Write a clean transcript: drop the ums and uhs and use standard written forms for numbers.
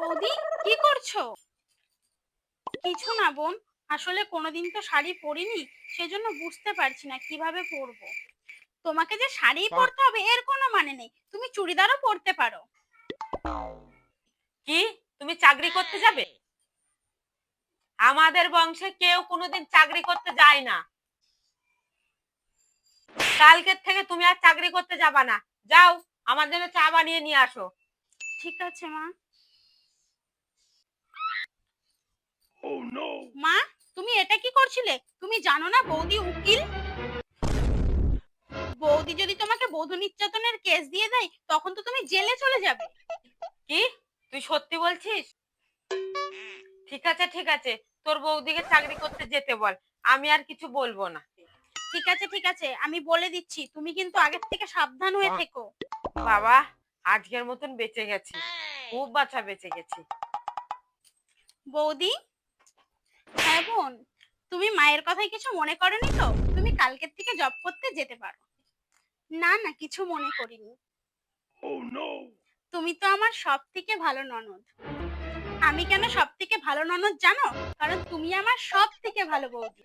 বৌদি, কি করছো? কিছু না বোন, আসলে কোনোদিন তো শাড়ি পরিনি, সেজন্য বুঝতে পারছি না কিভাবে পরবো। তোমাকে যে শাড়ি পরতে হবে এর কোনো মানে নেই, তুমি চুড়িদারও পরতে পারো। কি? তুমি চাকরি করতে যাবে? আমাদের বংশে কেউ কোনোদিন চাকরি করতে যায় না। কালকের থেকে তুমি আর চাকরি করতে যাবা না। যাও, আমার জন্য চা বানিয়ে নিয়ে আসো। ঠিক আছে মা। মা, তুমি এটা কি করছিলে? তুমি জানো না বৌদি উকিল? বৌদি যদি তোমাকে বধূ নির্যাতনের কেস দিয়ে দেয় তখন তো তুমি জেলে চলে যাবে। কি? তুই সত্যি বলছিস? ঠিক আছে ঠিক আছে, তোর বৌদিকে চাকরি করতে যেতে বল। আমি আর কিছু বলবো না। ঠিক আছে ঠিক আছে, আমি বলে দিচ্ছি, তুমি কিন্তু আগের থেকে সাবধান হয়ে থেকো। বাবা, আজকের মতন বেঁচে গেছি, খুব বাঁচা বেঁচে গেছি। বৌদি। হ্যাঁ বোন, তুমি মায়ের কথায় কিছু মনে করনি তো? তুমি কালকের থেকে জব করতে যেতে পারো। না না, কিছু মনে করিনি। তুমি তো আমার সব থেকে ভালো ননদ। আমি কেন সব থেকে ভালো ননদ জানো? কারণ তুমি আমার সব থেকে ভালো বৌদি।